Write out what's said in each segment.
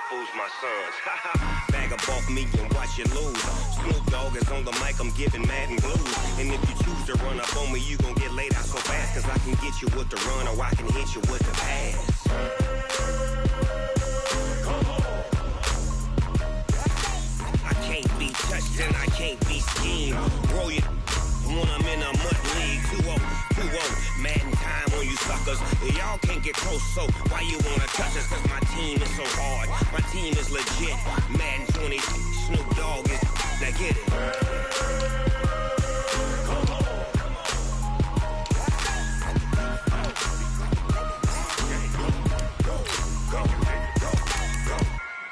fools my sons. Bag of off me and watch you lose. Snoop Dogg is on the mic, I'm giving Madden blues. And if you choose to run up on me, you gon' get laid out so fast. Cause I can get you with the run or I can hit you with the pass. I can't be touched and I can't be schemed. Roll you when I'm in a mud league. 2-0, Madden time on you suckers. Y'all can't get close, so why you wanna touch us? Cause my team is so hard, my team is legit. Madden 20, Snoop Dogg is, now get it.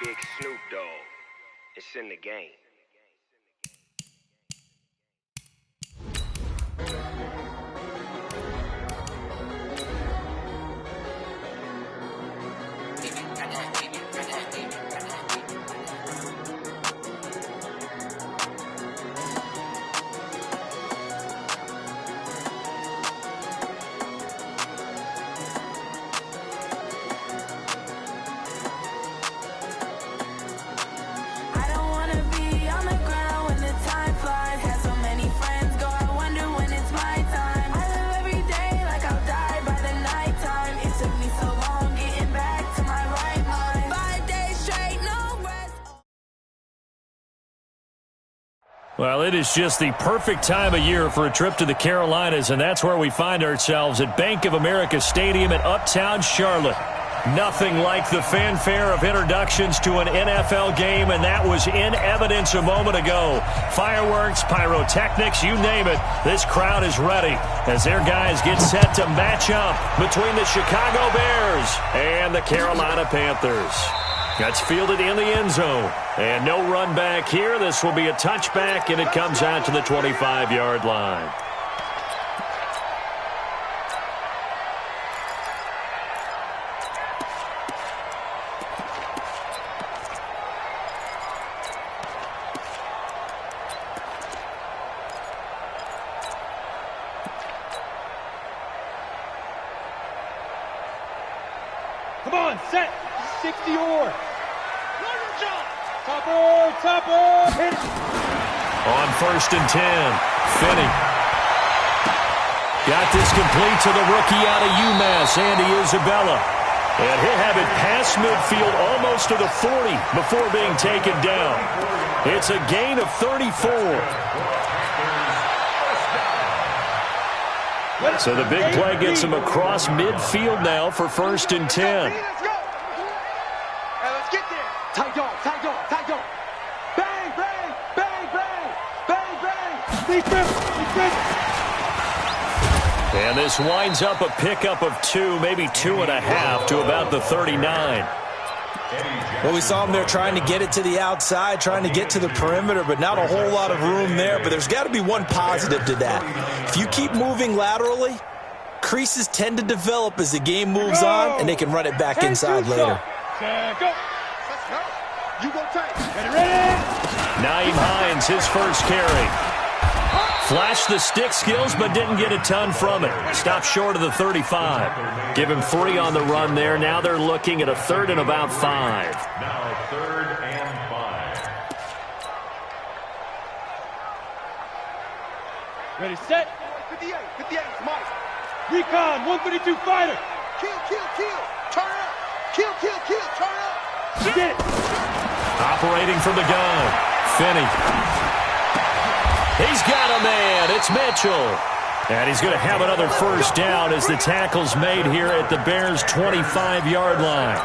Big Snoop Dogg, it's in the game. Well, it is just the perfect time of year for a trip to the Carolinas, and that's where we find ourselves at Bank of America Stadium in Uptown Charlotte. Nothing like the fanfare of introductions to an NFL game, and that was in evidence a moment ago. Fireworks, pyrotechnics, you name it, this crowd is ready as their guys get set to match up between the Chicago Bears and the Carolina Panthers. That's fielded in the end zone. And no run back here. This will be a touchback, and it comes out to the 25-yard line. Come on, set. 60-yard. Topper, hit it. On 1st and 10, Finney. Got this complete to the rookie out of UMass, Andy Isabella. And he'll have it past midfield almost to the 40 before being taken down. It's a gain of 34. So the big play gets him across midfield now for 1st and 10. Tight dog. Bang, bang, bang, bang, bang, bang. Defense. And this winds up a pickup of 2, maybe 2.5 to about the 39. Well, we saw him there trying to get it to the outside, trying to get to the perimeter, but not a whole lot of room there. But there's got to be one positive to that. If you keep moving laterally, creases tend to develop as the game moves on, and they can run it back inside later. Go. You go tight. Ready? Naeem Hines, his first carry. Flashed the stick skills, but didn't get a ton from it. Stopped short of the 35. Give him 3 on the run there. Now they're looking at a 3rd and about 5. Now 3rd and 5. Ready, set. 58, Mike. Recon, 132 fighter. Kill. Turn up. Kill, turn up. Get. Operating from the gun, Finney. He's got a man. It's Mitchell. And he's going to have another first down as the tackle's made here at the Bears' 25-yard line.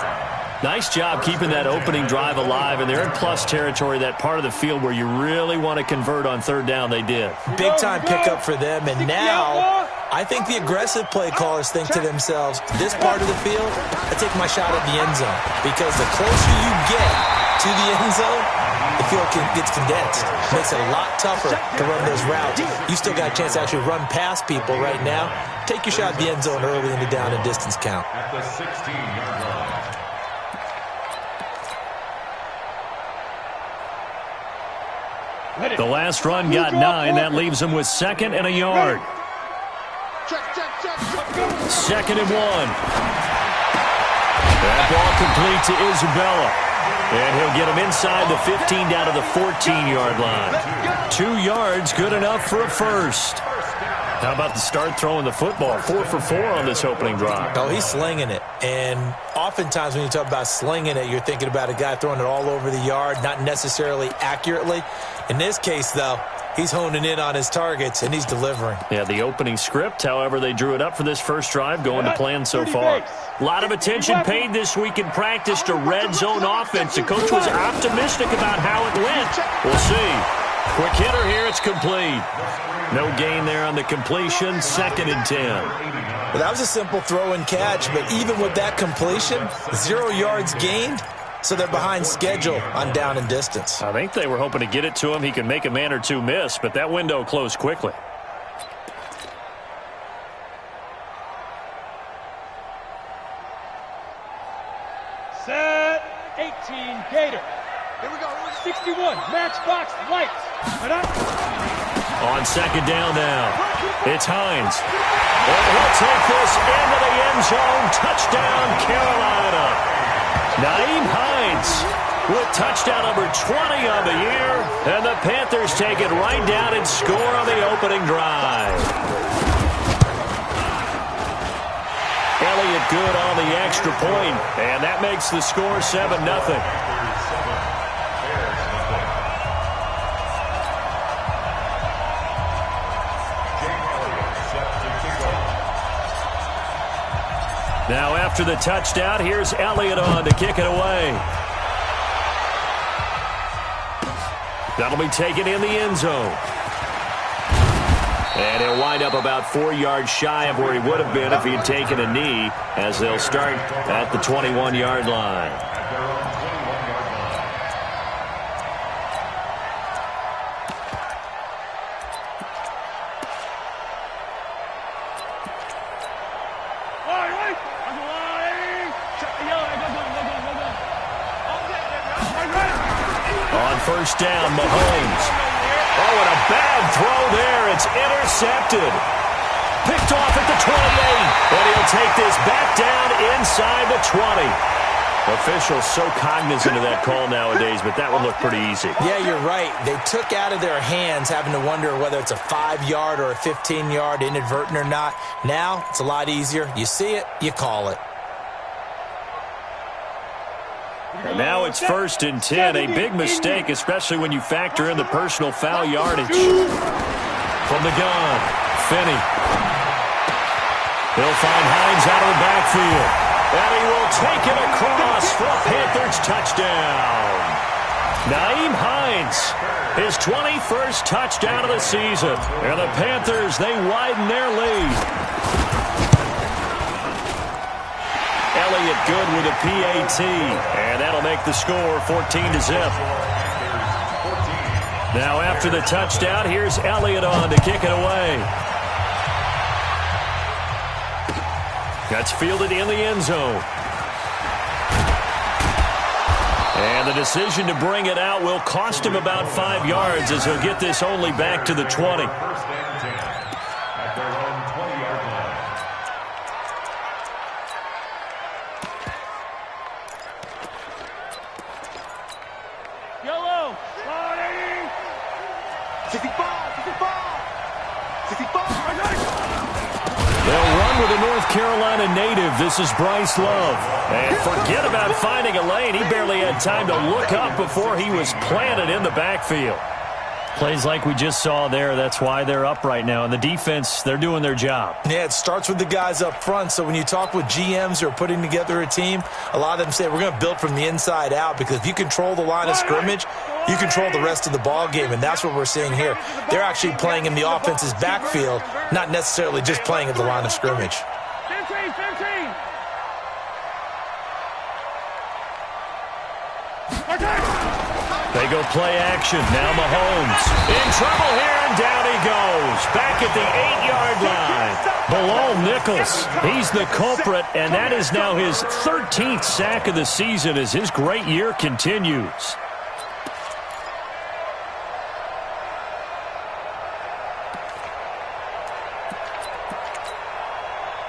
Nice job keeping that opening drive alive, and they're in plus territory, that part of the field where you really want to convert on 3rd down. They did. Big-time pickup for them, and now I think the aggressive play callers think to themselves, this part of the field, I take my shot at the end zone, because the closer you get to the end zone, the field gets condensed. Makes it a lot tougher to run those routes. You still got a chance to actually run past people right now. Take your shot at the end zone early in the down and distance count. At the 16-yard line. The last run got 9. That leaves him with 2nd and a yard. 2nd and 1. That ball complete to Isabella. And he'll get him inside the 15 down to the 14-yard line. 2 yards, good enough for a first. How about the start throwing the football? 4 for 4 on this opening drive. Oh, he's slinging it. And oftentimes when you talk about slinging it, you're thinking about a guy throwing it all over the yard, not necessarily accurately. In this case, though, he's honing in on his targets, and he's delivering. Yeah, the opening script, however, they drew it up for this first drive, going to plan so far. A lot of attention paid this week in practice to red zone offense. The coach was optimistic about how it went. We'll see. Quick hitter here, it's complete. No gain there on the completion, 2nd and 10. Well, that was a simple throw and catch, but even with that completion, 0 yards gained, so they're behind schedule on down and distance. I think they were hoping to get it to him. He could make a man or two miss, but that window closed quickly. Set 18 Gator. Here we go. 61 Matchbox Lights. On 2nd down now, it's Hines. And he'll take this into the end zone. Touchdown, Carolina. Nyheim Hines with touchdown number 20 on the year. And the Panthers take it right down and score on the opening drive. Elliott good on the extra point, and that makes the score 7-0. Now after the touchdown, here's Elliott on to kick it away. That'll be taken in the end zone. And he'll wind up about 4 yards shy of where he would have been if he had taken a knee, as they'll start at the 21-yard line. On first down, Mahomes. Oh, and a bad throw there. It's intercepted. Picked off at the 28. And he'll take this back down inside the 20. Officials so cognizant of that call nowadays, but that one looked pretty easy. Yeah, you're right. They took out of their hands having to wonder whether it's a 5-yard or a 15-yard, inadvertent or not. Now, it's a lot easier. You see it, you call it. And now it's 1st and 10. A big mistake, especially when you factor in the personal foul yardage. From the gun, Finney. He'll find Hines out of the backfield. And he will take it across for a Panthers touchdown. Nyheim Hines, his 21st touchdown of the season. And the Panthers, they widen their lead. Elliott good with a PAT, and that'll make the score 14-0. Now after the touchdown, here's Elliott on to kick it away. That's fielded in the end zone. And the decision to bring it out will cost him about 5 yards, as he'll get this only back to the 20. They'll run with a North Carolina native. This is Bryce Love. And forget about finding a lane. He barely had time to look up before he was planted in the backfield. Plays like we just saw there. That's why they're up right now. And the defense, they're doing their job. Yeah, it starts with the guys up front. So when you talk with GMs who are putting together a team, a lot of them say we're going to build from the inside out, because if you control the line of scrimmage, you control the rest of the ball game, and that's what we're seeing here. They're actually playing in the offense's backfield, not necessarily just playing at the line of scrimmage. 15. They go play action. Now Mahomes in trouble here, and down he goes. Back at the 8-yard line. Bilal Nichols, he's the culprit, and that is now his 13th sack of the season as his great year continues.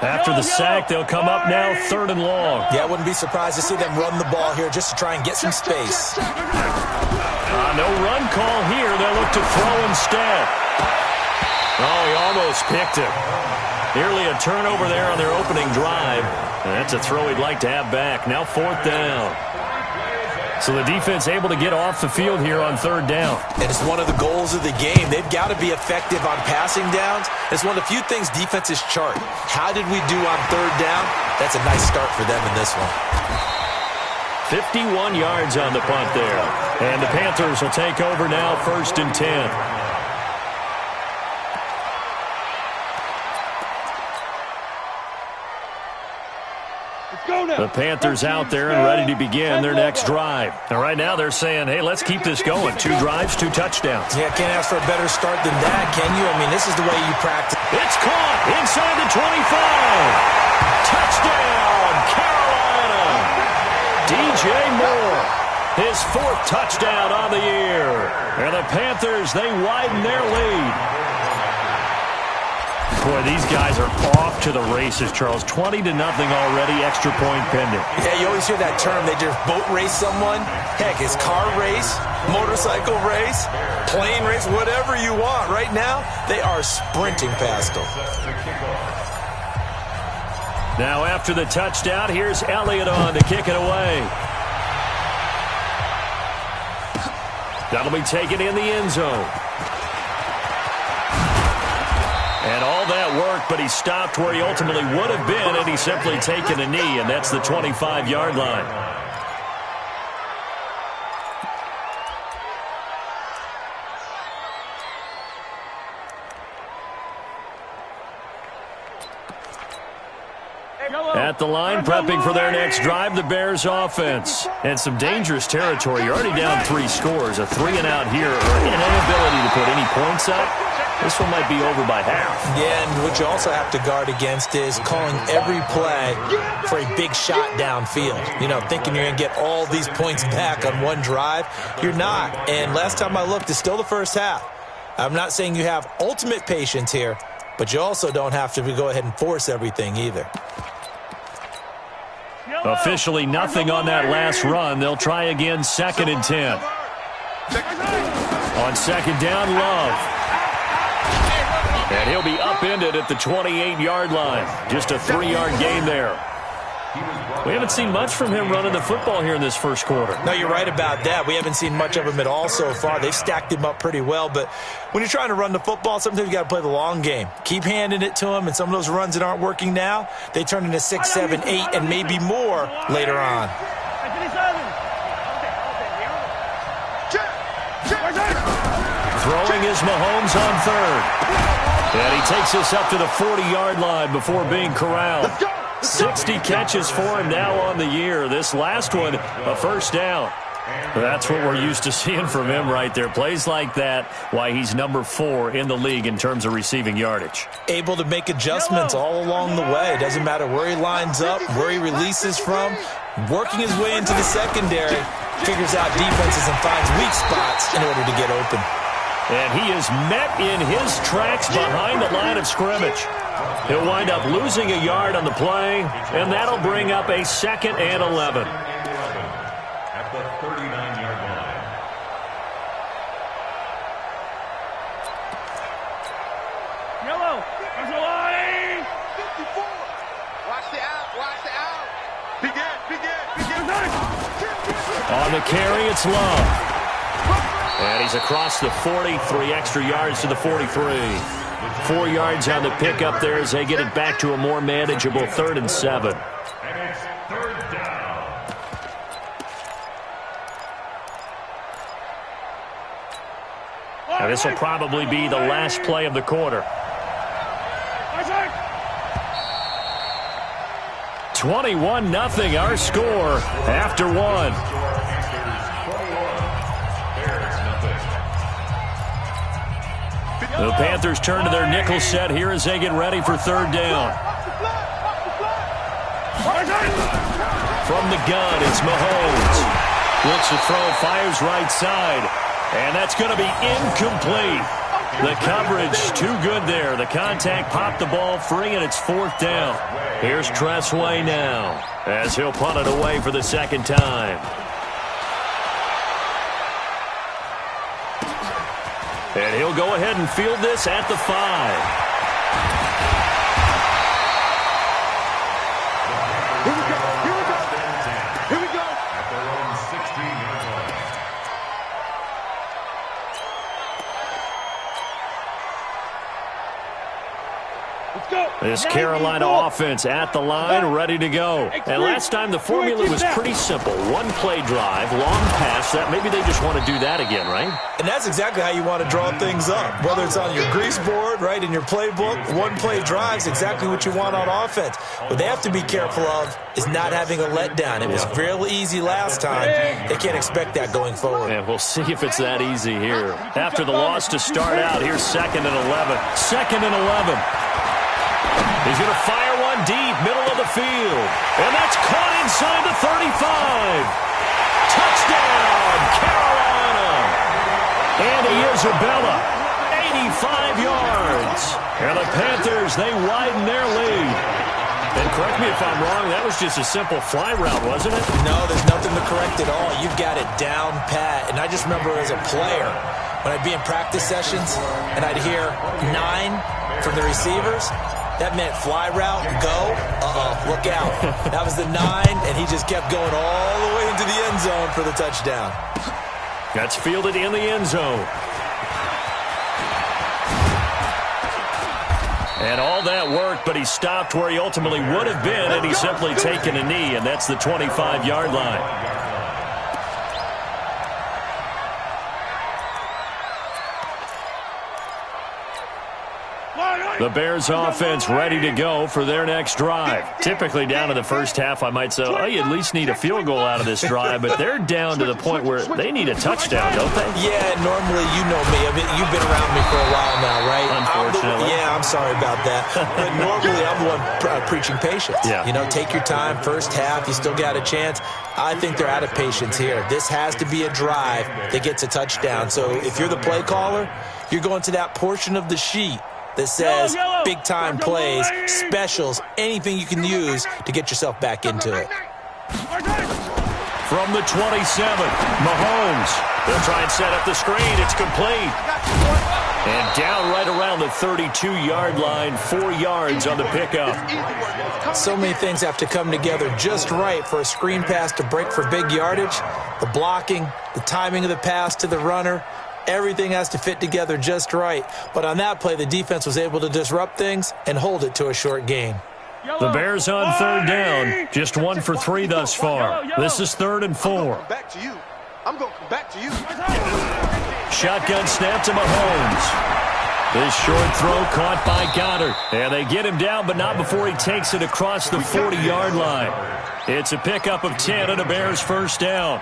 After the sack, they'll come up now 3rd and long. Yeah, I wouldn't be surprised to see them run the ball here just to try and get some space. No run call here. They'll look to throw instead. Oh, he almost picked it. Nearly a turnover there on their opening drive. And that's a throw he'd like to have back. Now 4th down. So the defense able to get off the field here on 3rd down. And it's one of the goals of the game. They've got to be effective on passing downs. It's one of the few things defenses chart. How did we do on 3rd down? That's a nice start for them in this one. 51 yards on the punt there. And the Panthers will take over now 1st and 10. The Panthers out there and ready to begin their next drive. And right now they're saying, hey, let's keep this going. 2 drives, 2 touchdowns. Yeah, can't ask for a better start than that, can you? I mean, this is the way you practice. It's caught inside the 25. Touchdown, Carolina. DJ Moore, his 4th touchdown on the year. And the Panthers, they widen their lead. Boy, these guys are off to the races, Charles. 20-0 already, extra point pending. Yeah, you always hear that term. They just boat race someone. Heck, it's car race, motorcycle race, plane race, whatever you want. Right now, they are sprinting past them. Now after the touchdown, here's Elliott on to kick it away. That'll be taken in the end zone. And all that work, but he stopped where he ultimately would have been, and he's simply taken a knee, and that's the 25-yard line. At the line, prepping for their next drive, the Bears offense. And some dangerous territory. You're already down 3 scores. A 3-and-out here, or an inability to put any points up. This one might be over by half. Yeah, and what you also have to guard against is calling every play for a big shot downfield. You know, thinking you're going to get all these points back on one drive. You're not. And last time I looked, it's still the first half. I'm not saying you have ultimate patience here, but you also don't have to go ahead and force everything either. Officially nothing on that last run. They'll try again, 2nd and 10. On 2nd down, Love. And he'll be upended at the 28-yard line. Just a 3-yard gain there. We haven't seen much from him running the football here in this first quarter. No, you're right about that. We haven't seen much of him at all so far. They've stacked him up pretty well. But when you're trying to run the football, sometimes you got to play the long game. Keep handing it to him, and some of those runs that aren't working now, they turn into 6, 7, 8, and maybe more later on. Throwing is Mahomes on 3rd. And he takes us up to the 40-yard line before being corralled. 60 catches for him now on the year. This last one, a 1st down. That's what we're used to seeing from him right there. Plays like that, why he's number 4 in the league in terms of receiving yardage. Able to make adjustments all along the way. Doesn't matter where he lines up, where he releases from. Working his way into the secondary, figures out defenses and finds weak spots in order to get open. And he is met in his tracks behind the line of scrimmage. He'll wind up losing a yard on the play, and that'll bring up a 2nd and 11. At the 39-yard line. Yellow, there's a line. 54. Watch the out. Begin. On the carry, it's Love. And he's across the 40, 3 extra yards to the 43. 4 yards on the pickup there as they get it back to a more manageable 3rd and 7. And it's 3rd down. Now this will probably be the last play of the quarter. 21-0 our score after 1. The Panthers turn to their nickel set here as they get ready for 3rd down. From the gun, it's Mahomes. Looks to throw, fires right side. And that's going to be incomplete. The coverage too good there. The contact popped the ball free, and it's 4th down. Here's Tressway now as he'll punt it away for the second time. And he'll go ahead and field this at the 5. This Carolina offense at the line, ready to go. And last time the formula was pretty simple. One play drive, long pass. That maybe they just want to do that again, right? And that's exactly how you want to draw things up. Whether it's on your grease board, right, in your playbook, one play drives exactly what you want on offense. What they have to be careful of is not having a letdown. It was real easy last time. They can't expect that going forward. And we'll see if it's that easy here. After the loss to start out, here's 2nd and 11. 2nd and 11. He's going to fire one deep, middle of the field. And that's caught inside the 35. Touchdown, Carolina. Andy Isabella, 85 yards. And the Panthers, they widen their lead. And correct me if I'm wrong, that was just a simple fly route, wasn't it? No, there's nothing to correct at all. You've got it down pat. And I just remember as a player, when I'd be in practice sessions and I'd hear 9 from the receivers, that meant fly route, go, look out. That was the 9, and he just kept going all the way into the end zone for the touchdown. That's fielded in the end zone. And all that worked, but he stopped where he ultimately would have been, and he's simply taken a knee, and that's the 25-yard line. The Bears offense ready to go for their next drive. Typically down to the first half, I might say, oh, you at least need a field goal out of this drive, but they're down to the point where they need a touchdown, don't they? Yeah, normally, you know me. I mean, you've been around me for a while now, right? Unfortunately. I'm sorry about that. But normally, I'm the one preaching patience. Yeah. You know, take your time, first half, you still got a chance. I think they're out of patience here. This has to be a drive that gets a touchdown. So if you're the play caller, you're going to that portion of the sheet that says big-time plays, specials, anything you can use to get yourself back into it. From the 27, Mahomes. They'll try and set up the screen. It's complete. And down right around the 32-yard line, 4 yards on the pickup. So many things have to come together just right for a screen pass to break for big yardage. The blocking, the timing of the pass to the runner, everything has to fit together just right. But on that play, the defense was able to disrupt things and hold it to a short game. The Bears on 3rd down. Just 1 for 3 thus far. This is 3rd and 4. I'm going to come back to you. Shotgun snap to Mahomes. This short throw caught by Goddard. And they get him down, but not before he takes it across the 40-yard line. It's a pickup of 10 and a Bears first down.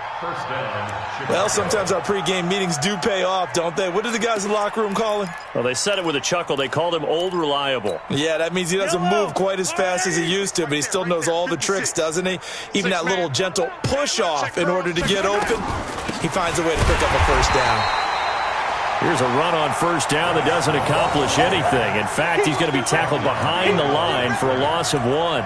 Well, sometimes our pregame meetings do pay off, don't they? What did the guys in the locker room call him? Well, they said it with a chuckle. They called him Old Reliable. Yeah, that means he doesn't move quite as fast as he used to, but he still knows all the tricks, doesn't he? Even that little gentle push-off in order to get open, he finds a way to pick up a first down. Here's a run on first down that doesn't accomplish anything. In fact, he's going to be tackled behind the line for a loss of 1.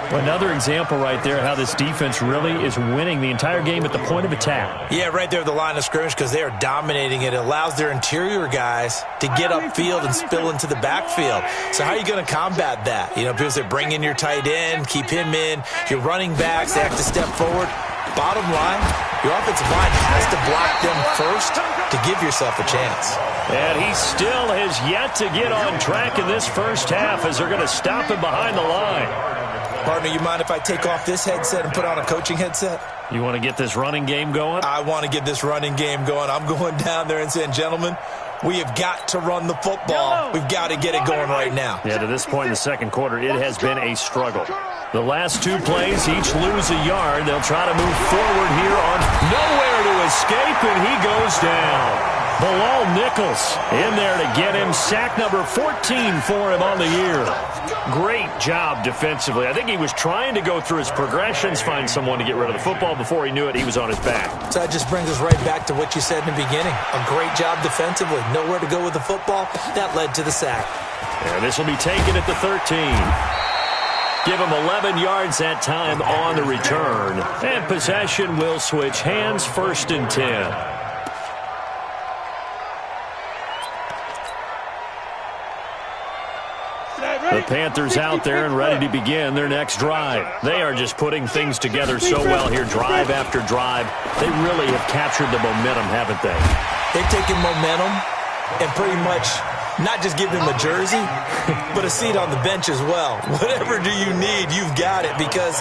Another example right there how this defense really is winning the entire game at the point of attack. Yeah, right there at the line of scrimmage because they are dominating it. It allows their interior guys to get upfield and spill into the backfield. So how are you going to combat that? You know, because they bring in your tight end, keep him in. Your running backs, they have to step forward. Bottom line, your offensive line has to block them first to give yourself a chance. And he still has yet to get on track in this first half as they're going to stop him behind the line. Partner, you mind if I take off this headset and put on a coaching headset? You want to get this running game going? I want to get this running game going. I'm going down there and saying, gentlemen, we have got to run the football. We've got to get it going right now. Yeah, to this point in the second quarter, it has been a struggle. The last 2 plays, each lose a yard. They'll try to move forward here on nowhere to escape, and he goes down. Bilal Nichols in there to get him. Sack number 14 for him on the year. Great job defensively. I think he was trying to go through his progressions, find someone to get rid of the football. Before he knew it, he was on his back. So that just brings us right back to what you said in the beginning. A great job defensively. Nowhere to go with the football. That led to the sack. And this will be taken at the 13. Give him 11 yards that time on the return. And possession will switch hands, 1st and 10. The Panthers out there and ready to begin their next drive. They are just putting things together so well here, drive after drive. They really have captured the momentum, haven't they? They've taken momentum and pretty much not just give him a jersey, but a seat on the bench as well. Whatever do you need, you've got it, because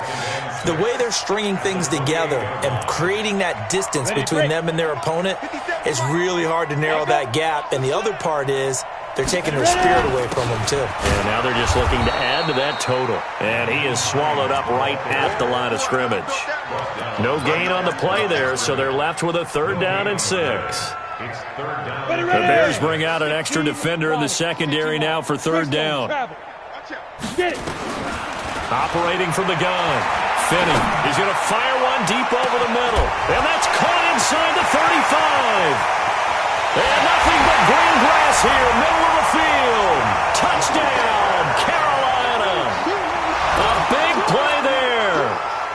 the way they're stringing things together and creating that distance between them and their opponent is really hard to narrow that gap. And the other part is they're taking their spirit away from them, too. And now they're just looking to add to that total. And he is swallowed up right at the line of scrimmage. No gain on the play there, so they're left with a 3rd down and 6. The Bears bring out an extra defender in the secondary now for 3rd down. Operating from the gun. Finney. He's going to fire one deep over the middle. And that's caught inside the 35. And nothing but green grass here, middle of the field. Touchdown, Carolina. A big play there.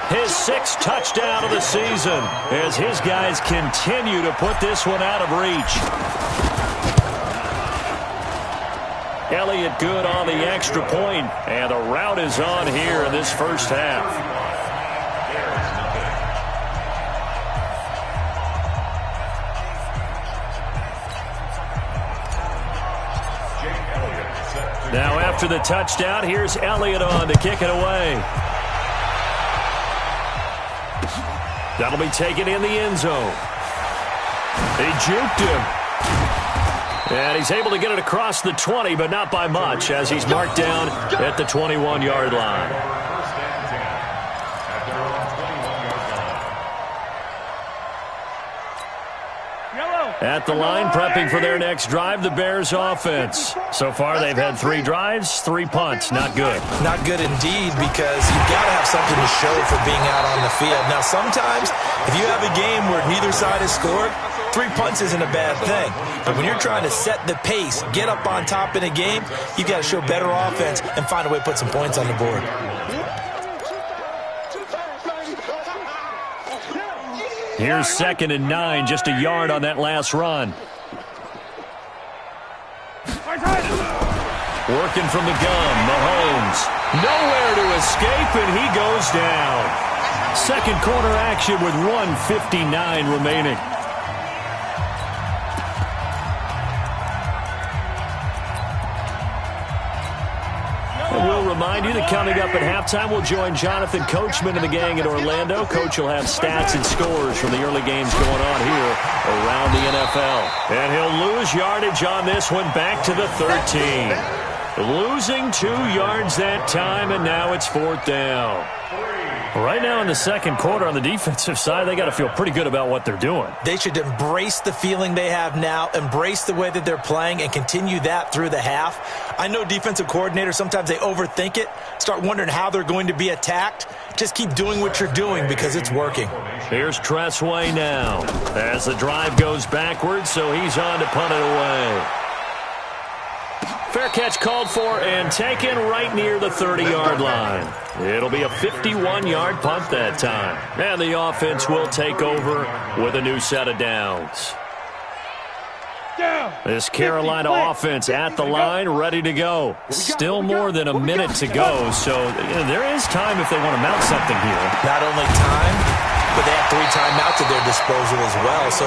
His 6th touchdown of the season as his guys continue to put this one out of reach. Elliott good on the extra point, and the route is on here in this first half. Now after the touchdown, here's Elliott on to kick it away. That'll be taken in the end zone. He juked him. And he's able to get it across the 20, but not by much, as he's marked down at the 21-yard line. At the line, prepping for their next drive, the Bears offense. So far, they've had 3 drives, 3 punts. Not good. Not good indeed, because you've got to have something to show for being out on the field. Now, sometimes, if you have a game where neither side has scored, 3 punts isn't a bad thing. But when you're trying to set the pace, get up on top in a game, you've got to show better offense and find a way to put some points on the board. Here's 2nd and 9, just a yard on that last run. Working from the gun, Mahomes. Nowhere to escape, and he goes down. 2nd quarter action with 1:59 remaining. And we'll remind you that coming up at halftime, we'll join Jonathan Coachman and the gang in Orlando. Coach will have stats and scores from the early games going on here around the NFL. And he'll lose yardage on this one, back to the 13. Losing 2 yards that time, and now it's 4th down. Right now in the 2nd quarter on the defensive side, they got to feel pretty good about what they're doing. They should embrace the feeling they have now, embrace the way that they're playing, and continue that through the half. I know defensive coordinators, sometimes they overthink it, start wondering how they're going to be attacked. Just keep doing what you're doing because it's working. Here's Tressway now as the drive goes backwards, so he's on to punt it away. Fair catch called for and taken right near the 30-yard line. It'll be a 51-yard punt that time. And the offense will take over with a new set of downs. This Carolina offense at the line, ready to go. Still more than a minute to go, so there is time if they want to mount something here. Not only time, but they have 3 timeouts at their disposal as well, so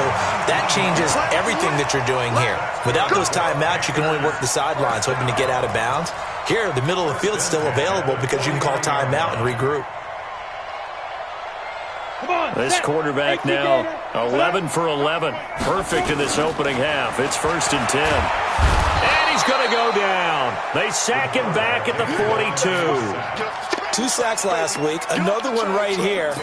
that changes everything that you're doing here. Without those timeouts, you can only work the sidelines, hoping to get out of bounds. Here, the middle of the field's still available because you can call timeout and regroup. This quarterback now, 11 for 11. Perfect in this opening half. It's 1st and 10. And he's going to go down. They sack him back at the 42. 2 sacks last week, another one right here.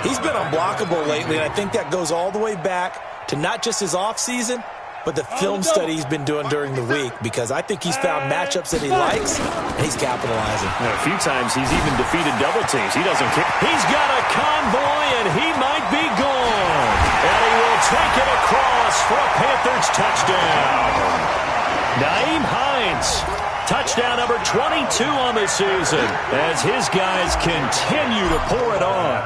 He's been unblockable lately, and I think that goes all the way back to not just his offseason, but the film study he's been doing during the week, because I think he's found matchups that he likes, and he's capitalizing. A few times he's even defeated double teams. He doesn't care. He's got a convoy, and he might be gone. And he will take it across for a Panthers touchdown. Nyheim Hines, touchdown number 22 on the season, as his guys continue to pour it on.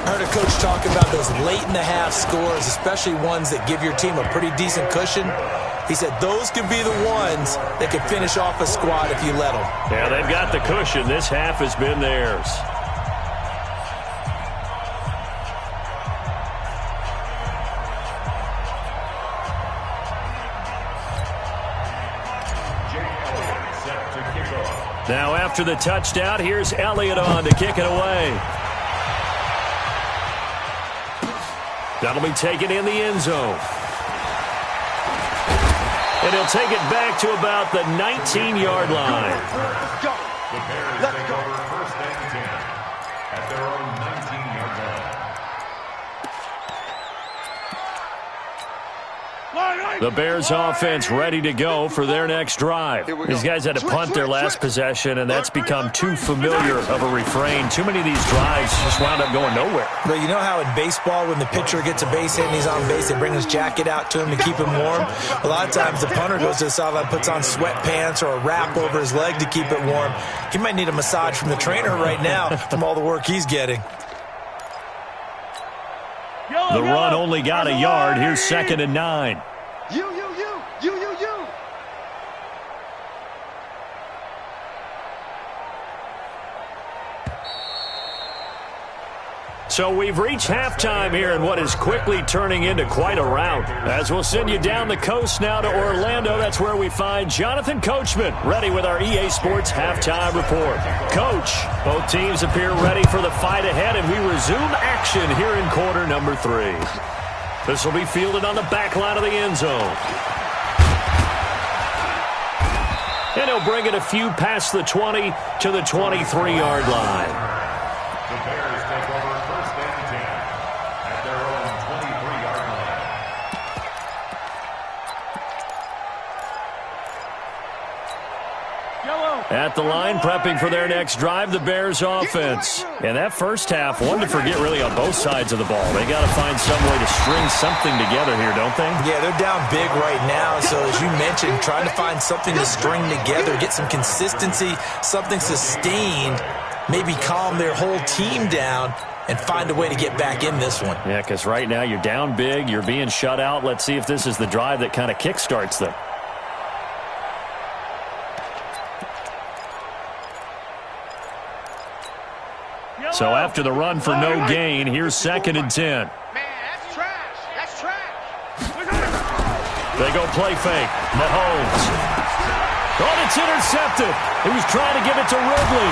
I heard a coach talk about those late-in-the-half scores, especially ones that give your team a pretty decent cushion. He said those could be the ones that could finish off a squad if you let them. Yeah, they've got the cushion. This half has been theirs. Now after the touchdown, here's Elliott on to kick it away. That'll be taken in the end zone. And he'll take it back to about the 19-yard line. Let's go. The Bears take over first and 10 at their own 19-yard line. The Bears offense ready to go for their next drive. These guys had to punt their last possession, and that's become too familiar of a refrain. Too many of these drives just wound up going nowhere. But you know how in baseball, when the pitcher gets a base hit and he's on base, they bring his jacket out to him to keep him warm? A lot of times the punter goes to the sideline, puts on sweatpants or a wrap over his leg to keep it warm. He might need a massage from the trainer right now from all the work he's getting. The run only got a yard. Here's 2nd and 9. You. So we've reached halftime here in what is quickly turning into quite a rout. As we'll send you down the coast now to Orlando, that's where we find Jonathan Coachman, ready with our EA Sports Halftime Report. Coach, both teams appear ready for the fight ahead, and we resume action here in quarter number 3. This will be fielded on the back line of the end zone. And he'll bring it a few past the 20 to the 23-yard line. The Bears take over first and 10 at their own 23-yard line. At the line, prepping for their next drive, the Bears offense. And that first half, one to forget really on both sides of the ball. They got to find some way to string something together here, don't they? Yeah, they're down big right now. So as you mentioned, trying to find something to string together, get some consistency, something sustained, maybe calm their whole team down and find a way to get back in this one. Yeah, because right now you're down big, you're being shut out. Let's see if this is the drive that kind of kickstarts them. So after the run for no gain, here's 2nd and 10. Man, that's trash. That's trash. They go play fake. Mahomes. Oh, it's intercepted. He was trying to give it to Ridley.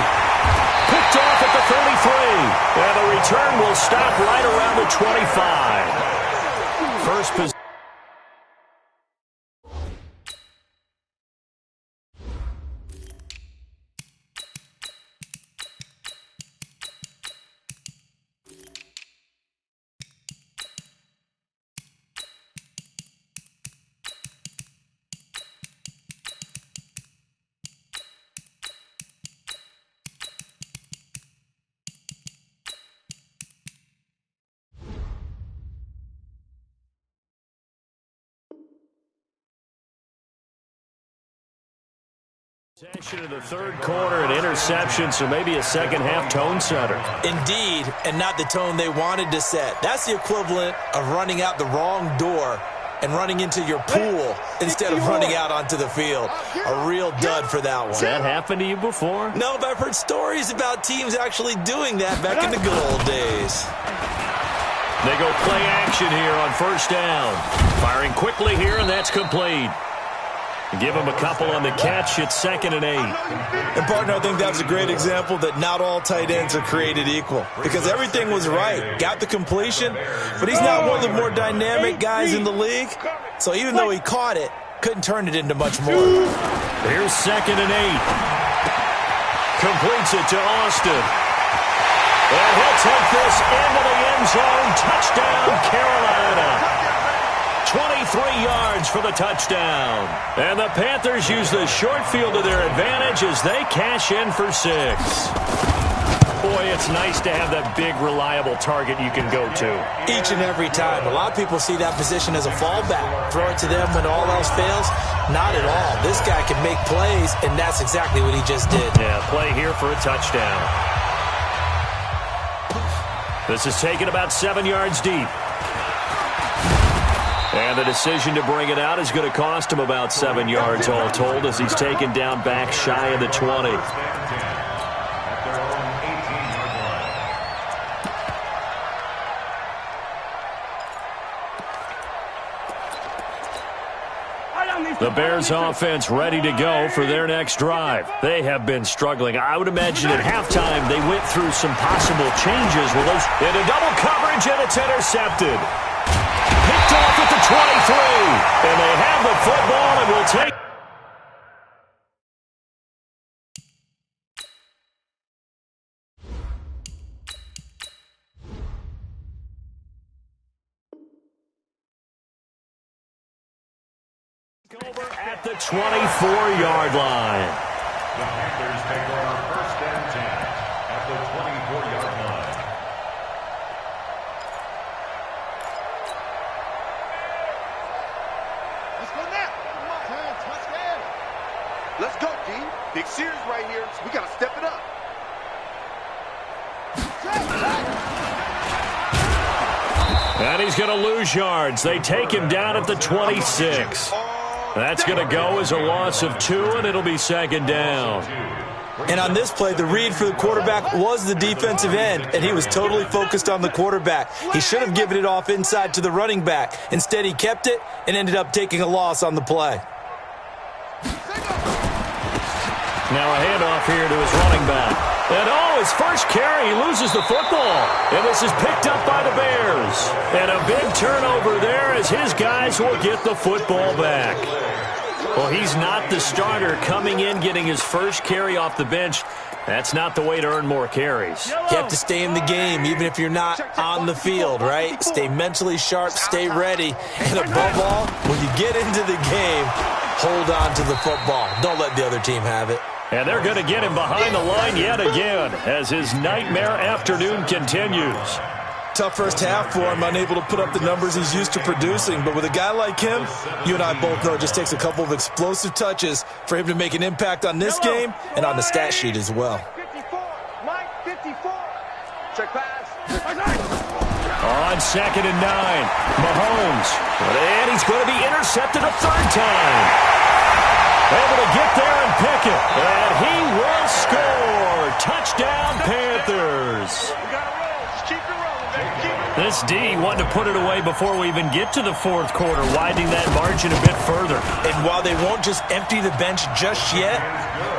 Picked off at the 33. And the return will stop right around the 25. First position. Possession of the third quarter, an interception, so maybe a second-half tone setter. Indeed, and not the tone they wanted to set. That's the equivalent of running out the wrong door and running into your pool instead of running out onto the field. A real dud for that one. Has that happened to you before? No, but I've heard stories about teams actually doing that back in the good old days. They go play action here on first down. Firing quickly here, and that's complete. Give him a couple on the catch. It's 2nd and 8. And, partner, I think that's a great example that not all tight ends are created equal, because everything was right. Got the completion, but he's not one of the more dynamic guys in the league. So even though he caught it, couldn't turn it into much more. Here's 2nd and 8. Completes it to Austin. And he'll take this into the end zone. Touchdown, Carolina. 23 yards. yards for the touchdown. And the Panthers use the short field to their advantage as they cash in for 6. Boy, it's nice to have that big, reliable target you can go to. Each and every time. A lot of people see that position as a fallback. Throw it to them when all else fails. Not at all. This guy can make plays, and that's exactly what he just did. Yeah, play here for a touchdown. This is taken about 7 yards deep. And the decision to bring it out is going to cost him about 7 yards all told as he's taken down back shy of the 20. The Bears offense ready to go for their next drive. They have been struggling. I would imagine at halftime they went through some possible changes. Well, those into double coverage, and it's intercepted. Picked off at the 23. And they have the football and will take. Over at the 24-yard line. The Panthers take over 1st and 10 at the 24-yard line. Let's go now. Come on. Touchdown. Let's go, D. Big series right here. So we got to step it up. And he's going to lose yards. They take him down at the 26. That's going to go as a loss of 2, and it'll be 2nd down. And on this play, the read for the quarterback was the defensive end, and he was totally focused on the quarterback. He should have given it off inside to the running back. Instead, he kept it and ended up taking a loss on the play. Now a handoff here to his running back. And his first carry, he loses the football. And this is picked up by the Bears. And a big turnover there as his guys will get the football back. Well, he's not the starter coming in, getting his first carry off the bench. That's not the way to earn more carries. You have to stay in the game, even if you're not on the field, right? Stay mentally sharp, stay ready. And above all, when you get into the game, hold on to the football. Don't let the other team have it. And they're going to get him behind the line yet again as his nightmare afternoon continues. Tough first half for him, unable to put up the numbers he's used to producing. But with a guy like him, you and I both know it just takes a couple of explosive touches for him to make an impact on this game and on the stat sheet as well. 54. Mike, 54. Check pass. On 2nd and 9, Mahomes. And he's going to be intercepted a 3rd time. Able to get there and pick it. And he will score. Touchdown, Panthers. This D wanting to put it away before we even get to the 4th quarter, widening that margin a bit further. And while they won't just empty the bench just yet,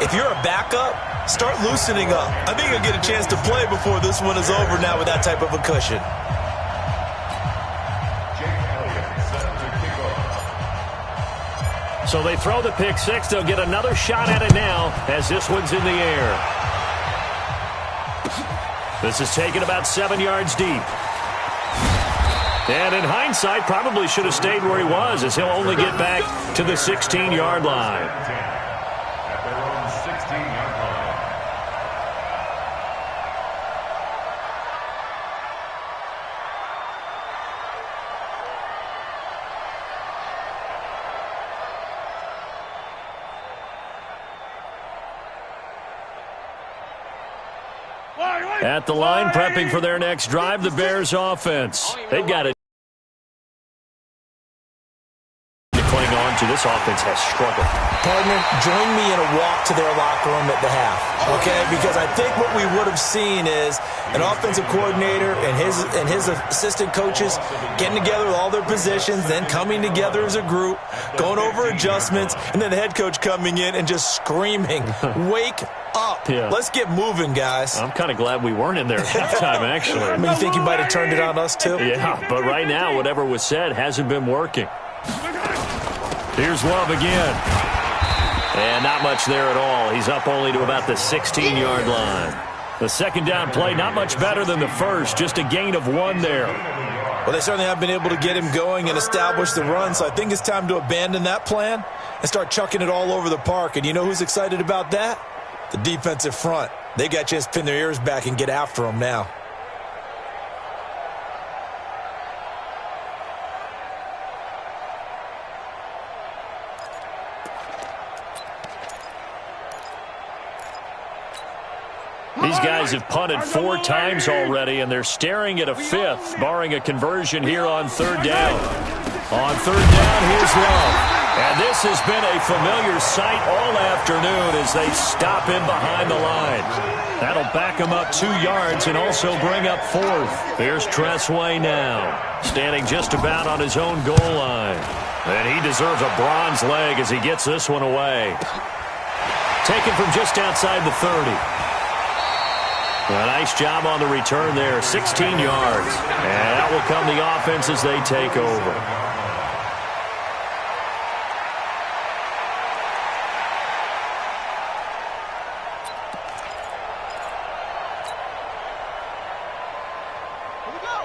if you're a backup, start loosening up. I think you'll get a chance to play before this one is over now with that type of a cushion. So they throw the pick 6. They'll get another shot at it now as this one's in the air. This is taken about 7 yards deep. And in hindsight, probably should have stayed where he was as he'll only get back to the 16-yard line. At their own 16-yard line. At the line, prepping for their next drive, the Bears offense. They've got it. Cling on to this offense has struggled. Partner, join me in a walk to their locker room at the half, okay? Because I think what we would have seen is an offensive coordinator and his assistant coaches getting together with all their positions, then coming together as a group, going over adjustments, and then the head coach coming in and just screaming, "Wake up. Yeah. Let's get moving, guys." I'm kind of glad we weren't in there at halftime, actually. I mean, you think he might have turned it on us, too? Yeah, but right now, whatever was said hasn't been working. Here's Love again. And not much there at all. He's up only to about the 16-yard line. The 2nd down play, not much better than the first, just a gain of 1 there. Well, they certainly have been able to get him going and establish the run, so I think it's time to abandon that plan and start chucking it all over the park. And you know who's excited about that? The defensive front. They got a chance to pin their ears back and get after him now. These guys have punted 4 times already, and they're staring at a 5th, barring a conversion here on 3rd down. On 3rd down, here's Love. And this has been a familiar sight all afternoon as they stop him behind the line. That'll back him up 2 yards and also bring up 4th. Here's Tressway now, standing just about on his own goal line. And he deserves a bronze leg as he gets this one away. Taken from just outside the 30. A nice job on the return there, 16 yards. And that will come the offense as they take over.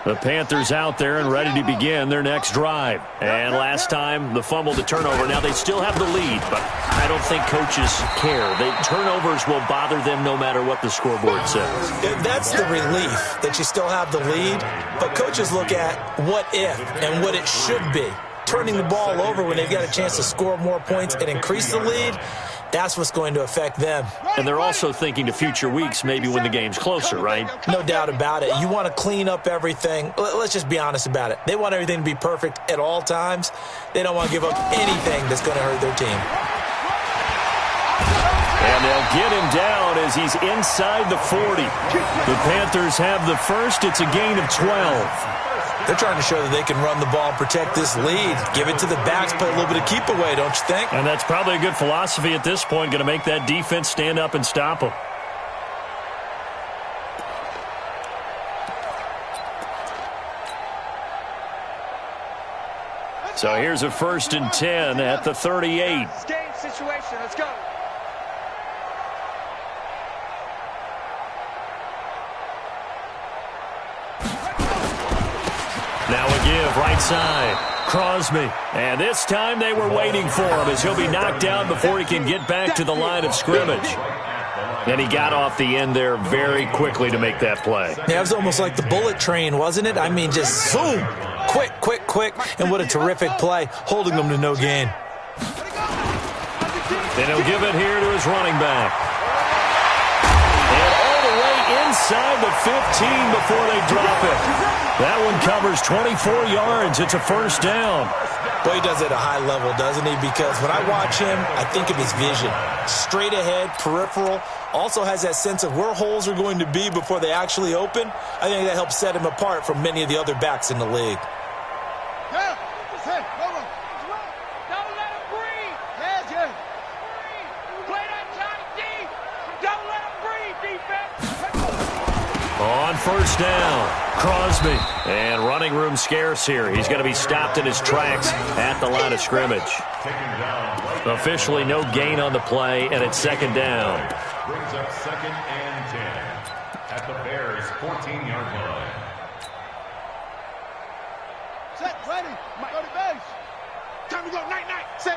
The Panthers out there and ready to begin their next drive. And last time, the fumble, the turnover. Now, they still have the lead, but I don't think coaches care. Turnovers will bother them no matter what the scoreboard says. That's the relief that you still have the lead, but coaches look at what if and what it should be. Turning the ball over when they've got a chance to score more points and increase the lead, that's what's going to affect them. And they're also thinking to future weeks, maybe when the game's closer, right? No doubt about it. You want to clean up everything. Let's just be honest about it. They want everything to be perfect at all times. They don't want to give up anything that's going to hurt their team. And they'll get him down as he's inside the 40. The Panthers have the first. It's a gain of 12. They're trying to show that they can run the ball and protect this lead. Give it to the backs, play a little bit of keep away, don't you think? And that's probably a good philosophy at this point, going to make that defense stand up and stop them. So here's a 1st and 10 at the 38. Game situation, let's go. Now a give, right side. Crosby. And this time they were waiting for him as he'll be knocked down before he can get back to the line of scrimmage. And he got off the end there very quickly to make that play. Yeah, it was almost like the bullet train, wasn't it? I mean, just zoom. Quick, quick, quick. And what a terrific play, holding them to no gain. Then he'll give it here to his running back. And all the way inside the 15 before they drop it. That one covers 24 yards. It's a 1st down. Boy, he does it at a high level, doesn't he? Because when I watch him, I think of his vision. Straight ahead, peripheral. Also has that sense of where holes are going to be before they actually open. I think that helps set him apart from many of the other backs in the league. Yeah, hey, don't let him breathe. Yeah. Play that tight deep. Don't let him breathe, defense. On 1st down, Crosby. And running room scarce here. He's going to be stopped in his tracks at the line of scrimmage. Officially no gain on the play, and it's 2nd down. Brings up 2nd and 10 at the Bears' 14-yard line. Set, ready. Go to base. Time to go. Night. Save.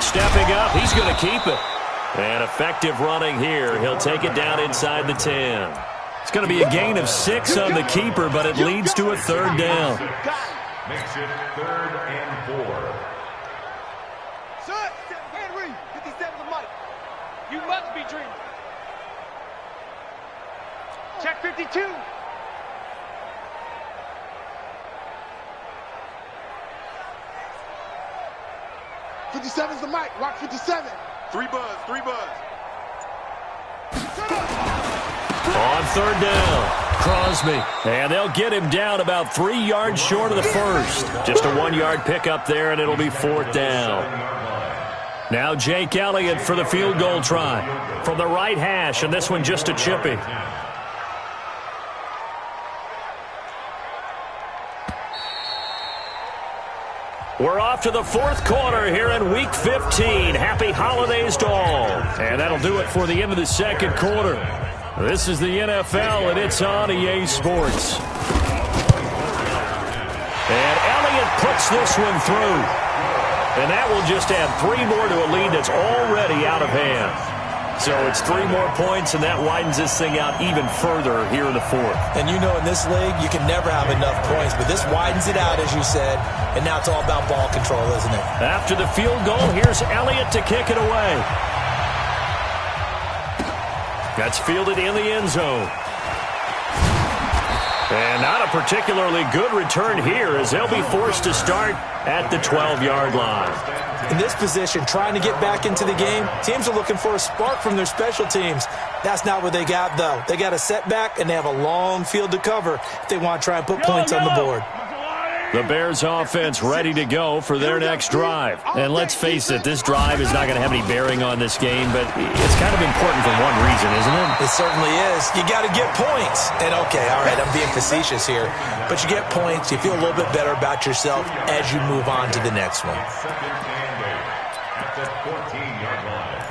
Stepping up, he's going to keep it. And effective running here. He'll take it down inside the 10. It's going to be a gain of 6 on the keeper, but it leads to a 3rd down. Makes it 3rd and 4. Set. Henry. 57 the mic. You must be dreaming. Check 52. '57's the mic. Rock 57. 3 buzz. On 3rd down, Crosby. And they'll get him down about 3 yards short of the first. Just a 1-yard pickup there, and it'll be 4th down. Now Jake Elliott for the field goal try. From the right hash, and this one just a chippy. We're off to the 4th quarter here in Week 15. Happy holidays to all. And that'll do it for the end of the 2nd quarter. This is the NFL, and it's on EA Sports. And Elliott puts this one through. And that will just add 3 more to a lead that's already out of hand. So it's 3 more points, and that widens this thing out even further here in the 4th. And you know, in this league, you can never have enough points, but this widens it out, as you said, and now it's all about ball control, isn't it? After the field goal, here's Elliott to kick it away. That's fielded in the end zone. And not a particularly good return here, as they'll be forced to start at the 12-yard line. In this position, trying to get back into the game, teams are looking for a spark from their special teams. That's not what they got, though. They got a setback, and they have a long field to cover if they want to try and put points on the board. The Bears offense ready to go for their next drive. And let's face it, this drive is not going to have any bearing on this game, but it's kind of important for one reason, isn't it? It certainly is. You got to get points. And okay, all right, I'm being facetious here, but you get points, you feel a little bit better about yourself as you move on to the next one. At the 14-yard line.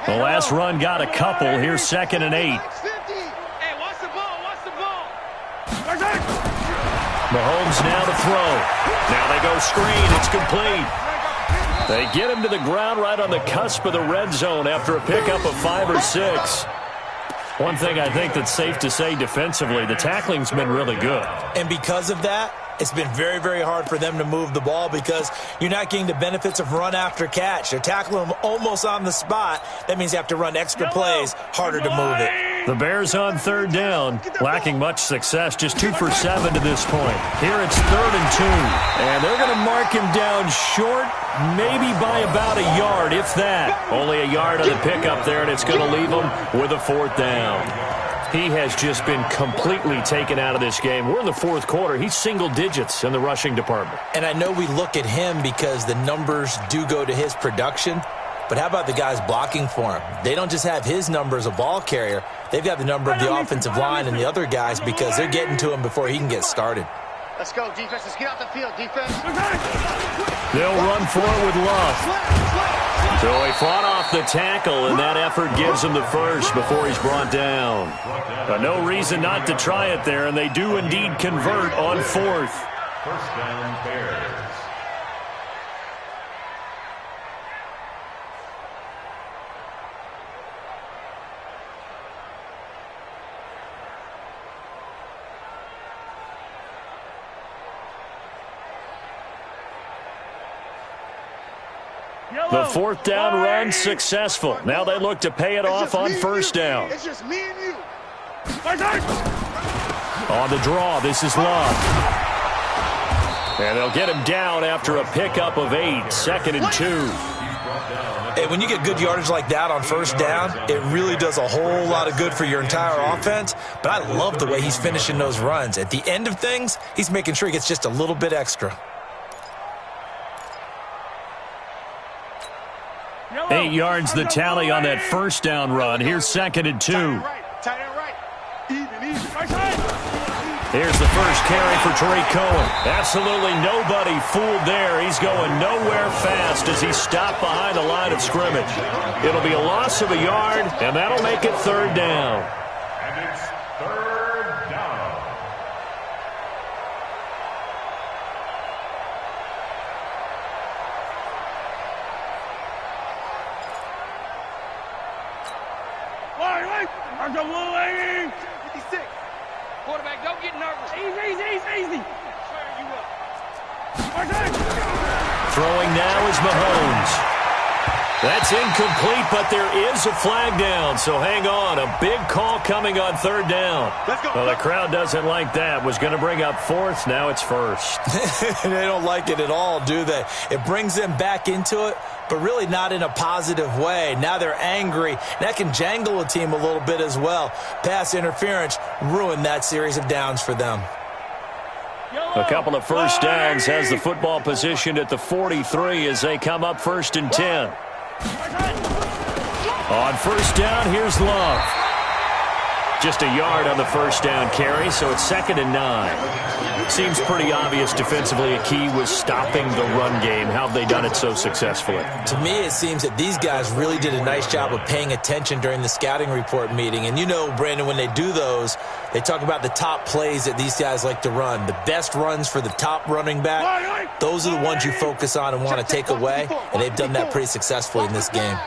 The last run got a couple. Here's 2nd and 8. Hey, watch the ball, watch the ball. Mahomes now to throw. Now they go screen. It's complete. They get him to the ground right on the cusp of the red zone after a pickup of 5 or 6. One thing I think that's safe to say defensively, the tackling's been really good. And because of that, it's been very, very hard for them to move the ball because you're not getting the benefits of run after catch. They're tackling them almost on the spot. That means you have to run extra plays, harder to move it. The Bears on 3rd down, lacking much success, just 2 for 7 to this point. Here it's 3rd and 2, and they're going to mark him down short, maybe by about a yard, if that. Only a yard on the pickup there, and it's going to leave him with a 4th down. He has just been completely taken out of this game. We're in the 4th quarter. He's single digits in the rushing department. And I know we look at him because the numbers do go to his production, but how about the guys blocking for him? They don't just have his number as a ball carrier. They've got the number of the offensive line and the other guys because they're getting to him before he can get started. Let's go, defense. Let's get out the field, defense. They'll run for it with Love. So he fought off the tackle, and that effort gives him the first before he's brought down. But no reason not to try it there, and they do indeed convert on 4th. First down, Bears. The 4th down run successful. Now they look to pay it off on 1st down. It's just me and you. On the draw, this is Love. And they'll get him down after a pickup of 8, 2nd and 2. Hey, when you get good yardage like that on 1st down, it really does a whole lot of good for your entire offense. But I love the way he's finishing those runs. At the end of things, he's making sure he gets just a little bit extra. 8 yards the tally on that 1st down run. Here's 2nd and 2. Here's the first carry for Tariq Cohen. Absolutely nobody fooled there. He's going nowhere fast as he's stopped behind the line of scrimmage. It'll be a loss of a yard, and that'll make it 3rd down. And it's 3rd down. I'm the little lady. 56. Quarterback, don't get nervous. Easy. Swear you up. Throwing now is Mahomes. That's incomplete, but there is a flag down, so hang on. A big call coming on 3rd down. Let's go. Well, the crowd doesn't like that. Was going to bring up 4th. Now it's 1st. They don't like it at all, do they? It brings them back into it, but really not in a positive way. Now they're angry. That can jangle a team a little bit as well. Pass interference ruined that series of downs for them. A couple of 1st downs, has the football positioned at the 43 as they come up 1st and 10. On 1st down, here's Love. Just a yard on the first down carry, so it's 2nd and 9. Seems pretty obvious defensively a key was stopping the run game. How have they done it so successfully? To me, it seems that these guys really did a nice job of paying attention during the scouting report meeting. And you know, Brandon, when they do those, they talk about the top plays that these guys like to run. The best runs for the top running back, those are the ones you focus on and want to take away. And they've done that pretty successfully in this game.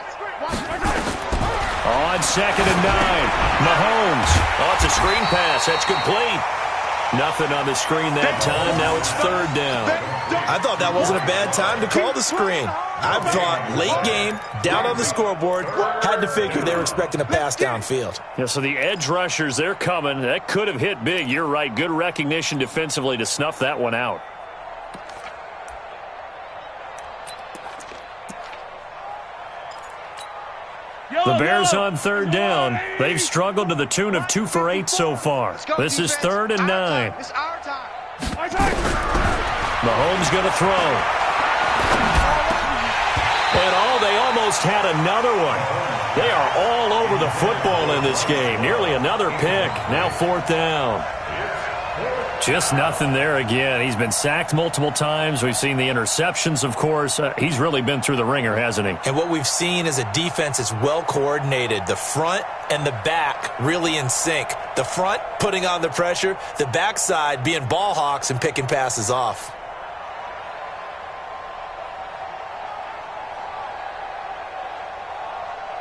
On 2nd and 9, Mahomes. Oh, it's a screen pass. That's complete. Nothing on the screen that time. Now it's 3rd down. I thought that wasn't a bad time to call the screen. I thought late game, down on the scoreboard, had to figure they were expecting a pass downfield. Yeah, so the edge rushers, they're coming. That could have hit big. You're right. Good recognition defensively to snuff that one out. The Bears on 3rd down. They've struggled to the tune of 2 for 8 so far. This is 3rd and 9. It's our time. Mahomes going to throw. And they almost had another one. They are all over the football in this game. Nearly another pick. Now 4th down. Just nothing there again. He's been sacked multiple times. We've seen the interceptions, of course. He's really been through the ringer, hasn't he? And what we've seen is a defense that's well coordinated. The front and the back really in sync. The front putting on the pressure. The backside being ball hawks and picking passes off.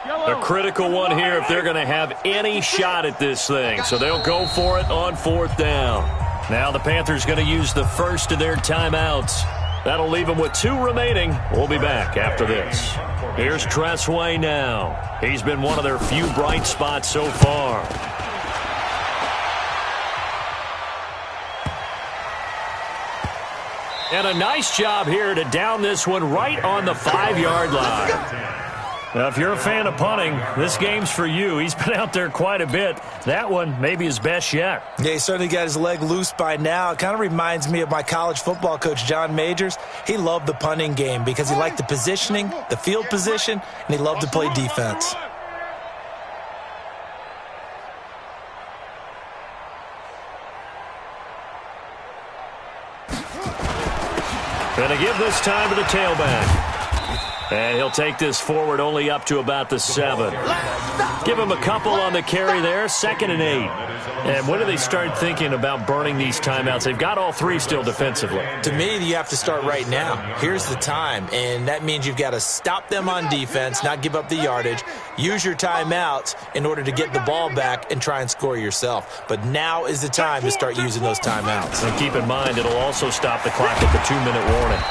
A critical one here if they're going to have any shot at this thing. So they'll go for it on 4th down. Now the Panthers going to use the first of their timeouts. That'll leave them with 2 remaining. We'll be back after this. Here's Tressway now. He's been one of their few bright spots so far. And a nice job here to down this one right on the 5-yard line. Now, if you're a fan of punting, this game's for you. He's been out there quite a bit. That one maybe his best yet. Yeah, he certainly got his leg loose by now. It kind of reminds me of my college football coach, John Majors. He loved the punting game because he liked the positioning, the field position, and he loved to play defense. Gonna give this time to the tailback. And he'll take this forward only up to about the 7. Give him a couple on the carry there, 2nd and 8. And when do they start thinking about burning these timeouts? They've got all 3 still defensively. To me, you have to start right now. Here's the time, and that means you've got to stop them on defense, not give up the yardage, use your timeouts in order to get the ball back and try and score yourself. But now is the time to start using those timeouts. And keep in mind, it'll also stop the clock at the 2-minute warning.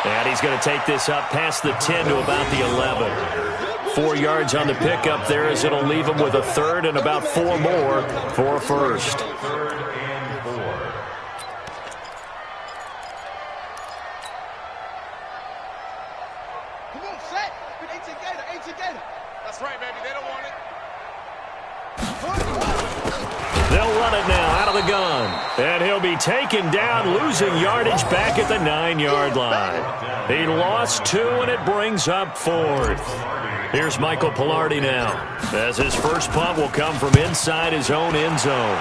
And he's going to take this up past the 10 to about the 11. 4 yards on the pickup there as it'll leave him with a 3rd and about 4 more for a first. Come on, set. 18 Gator. That's right, baby. They don't want it. They'll run it now out of the gun. And he'll be taken down, losing yardage back at the 9-yard line. He lost 2, and it brings up 4th. Here's Michael Pilardi now, as his first punt will come from inside his own end zone.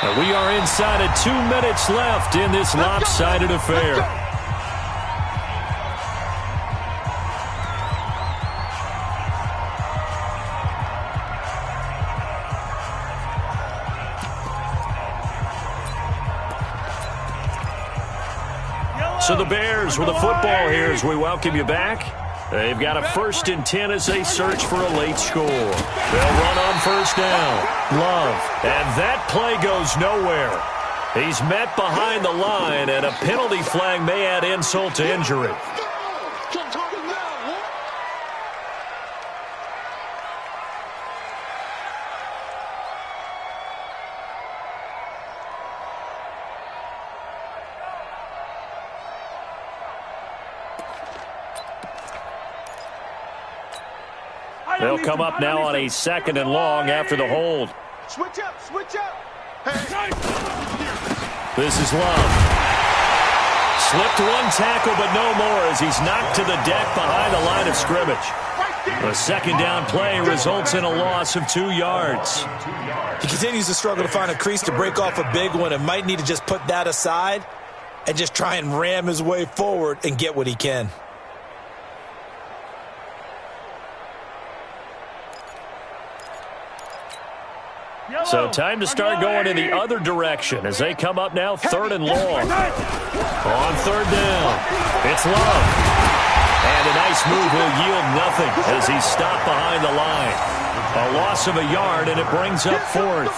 And we are inside of 2 minutes left in this lopsided affair. So the Bears with the football here as we welcome you back. They've got a 1st and 10 as they search for a late score. They'll run on 1st down. Love. And that play goes nowhere. He's met behind the line, and a penalty flag may add insult to injury. They'll come up now on a 2nd and long after the hold. Switch up. This is Love. Slipped one tackle, but no more as he's knocked to the deck behind the line of scrimmage. A second down play results in a loss of 2 yards. He continues to struggle to find a crease to break off a big one and might need to just put that aside and just try and ram his way forward and get what he can. So time to start going in the other direction as they come up now 3rd and long. On 3rd down, it's Love. And a nice move will yield nothing as he's stopped behind the line. A loss of a yard, and it brings up 4th.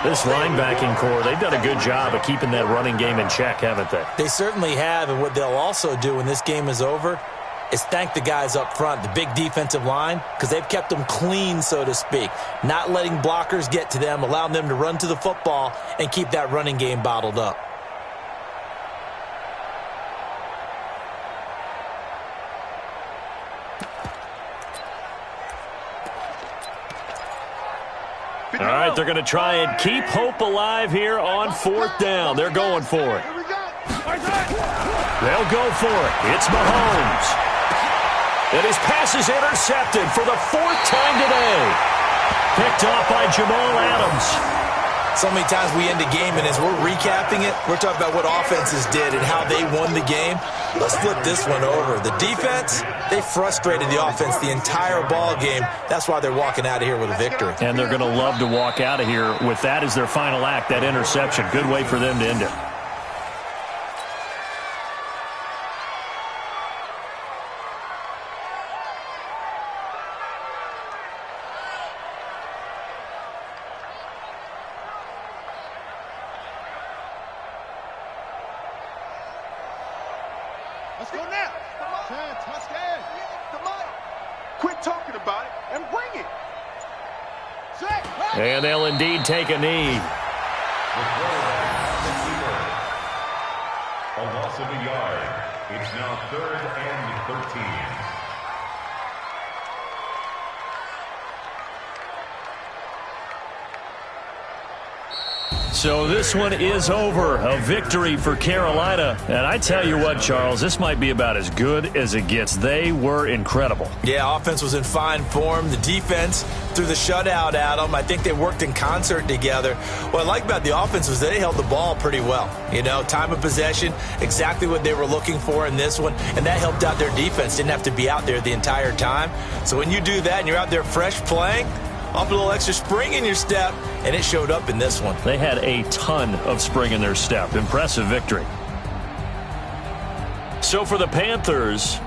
This linebacking core, they've done a good job of keeping that running game in check, haven't they? They certainly have, and what they'll also do when this game is over is thank the guys up front, the big defensive line, because they've kept them clean, so to speak. Not letting blockers get to them, allowing them to run to the football and keep that running game bottled up. All right, they're going to try and keep hope alive here on 4th down. They're going for it. They'll go for it. It's Mahomes. And his pass is intercepted for the 4th time today. Picked off by Jamal Adams. So many times we end a game, and as we're recapping it, we're talking about what offenses did and how they won the game. Let's flip this one over. The defense, they frustrated the offense the entire ball game. That's why they're walking out of here with a victory. And they're going to love to walk out of here with that as their final act, that interception. Good way for them to end it. Let's go now. Come on. Touchdown. Come on. Quit talking about it and bring it. And they'll indeed take a knee. A loss of a yard. It's now 3rd and 13. So this one is over. A victory for Carolina. And I tell you what, Charles, this might be about as good as it gets. They were incredible. Yeah, offense was in fine form. The defense threw the shutout at them. I think they worked in concert together. What I like about the offense was they held the ball pretty well. You know, time of possession, exactly what they were looking for in this one. And that helped out their defense. Didn't have to be out there the entire time. So when you do that and you're out there fresh playing, up a little extra spring in your step, and it showed up in this one. They had a ton of spring in their step. Impressive victory. So for the Panthers,